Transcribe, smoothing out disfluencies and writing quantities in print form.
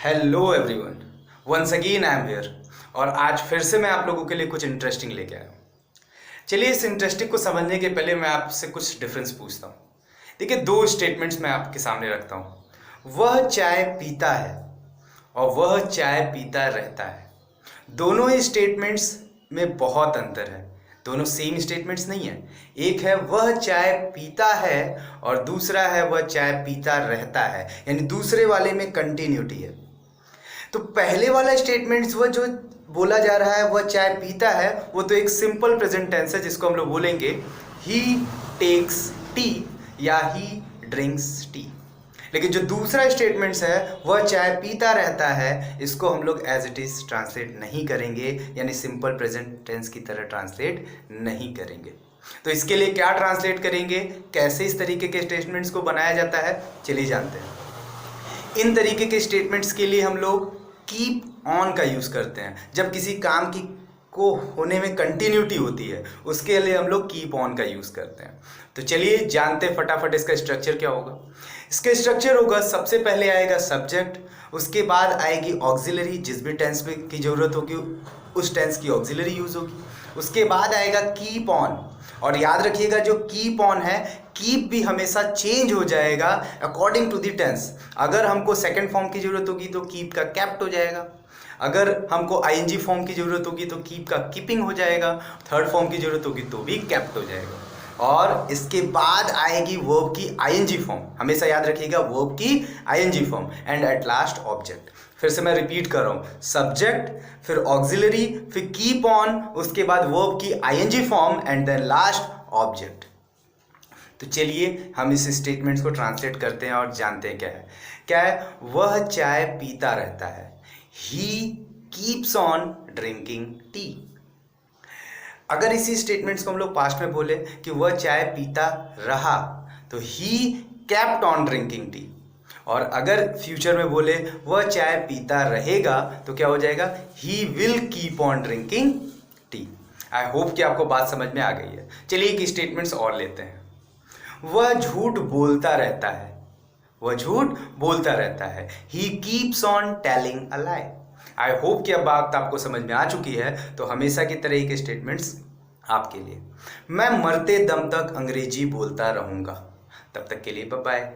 Hello everyone, once again I am here. और आज फिर से मैं आप लोगों के लिए कुछ इंटरेस्टिंग लेके आया हूँ। चलिए, इस इंटरेस्टिंग को समझने के पहले मैं आपसे कुछ डिफरेंस पूछता हूँ। देखिए, दो स्टेटमेंट्स मैं आपके सामने रखता हूँ। वह चाय पीता है और वह चाय पीता रहता है। दोनों ही स्टेटमेंट्स में बहुत अंतर है। दोनों सेम स्टेटमेंट्स नहीं है। एक है वह चाय पीता है और दूसरा है वह चाय पीता रहता है, यानी दूसरे वाले में कंटिन्यूटी है। तो पहले वाला स्टेटमेंट्स वो जो बोला जा रहा है वह चाय पीता है, वो तो एक सिंपल प्रेजेंट टेंस है जिसको हम लोग बोलेंगे ही टेक्स टी या ही ड्रिंक्स टी। लेकिन जो दूसरा स्टेटमेंट्स है वह चाय पीता रहता है, इसको हम लोग एज इट इज ट्रांसलेट नहीं करेंगे, यानी सिंपल प्रेजेंट टेंस की तरह ट्रांसलेट नहीं करेंगे। तो इसके लिए क्या ट्रांसलेट करेंगे, कैसे इस तरीके के स्टेटमेंट्स को बनाया जाता है, चलिए जानते हैं। इन तरीके के स्टेटमेंट्स के लिए हम लोग कीप ऑन का यूज़ करते हैं। जब किसी काम की को होने में कंटिन्यूटी होती है, उसके लिए हम लोग कीप ऑन का यूज़ करते हैं। तो चलिए जानते हैं फटाफट इसका स्ट्रक्चर क्या होगा। इसका स्ट्रक्चर होगा, सबसे पहले आएगा सब्जेक्ट, उसके बाद आएगी ऑक्सिलरी, जिस भी टेंस में की ज़रूरत होगी उस टेंस की ऑक्सिलरी यूज़ होगी। उसके बाद आएगा कीप ऑन, और याद रखिएगा जो कीप ऑन है, कीप भी हमेशा चेंज हो जाएगा अकॉर्डिंग टू द टेंस। अगर हमको सेकंड फॉर्म की जरूरत होगी तो कीप का कैप्ट हो जाएगा, अगर हमको आईएनजी फॉर्म की जरूरत होगी तो कीप का कीपिंग हो जाएगा, थर्ड फॉर्म की जरूरत होगी तो भी कैप्ट हो जाएगा। और इसके बाद आएगी वर्ब की आईएनजी फॉर्म, हमेशा याद रखिएगा वर्ब की ING form, and at last object. फिर से मैं रिपीट कर रहा हूँ, सब्जेक्ट, फिर ऑक्सिलरी, फिर कीप ऑन, उसके बाद वर्ब की ING form, and then last object. तो चलिए हम इस स्टेटमेंट्स को ट्रांसलेट करते हैं और जानते हैं क्या है। वह चाय पीता रहता है, he keeps on drinking tea. अगर इसी स्टेटमेंट्स को हम लोग पास्ट में बोले कि वह चाय पीता रहा, तो he kept on drinking tea. और अगर फ्यूचर में बोले वह चाय पीता रहेगा, तो क्या हो जाएगा, he will keep on drinking tea. I hope कि आपको बात समझ में आ गई है। चलिए एक स्टेटमेंट्स और लेते हैं। वह झूठ बोलता रहता है, वह झूठ बोलता रहता है, he keeps on telling a lie. I hope कि अब बात आपको समझ में आ चुकी है। तो हमेशा की तरह के स्टेटमेंट्स आपके लिए। मैं मरते दम तक अंग्रेजी बोलता रहूंगा। तब तक के लिए बाय बाय।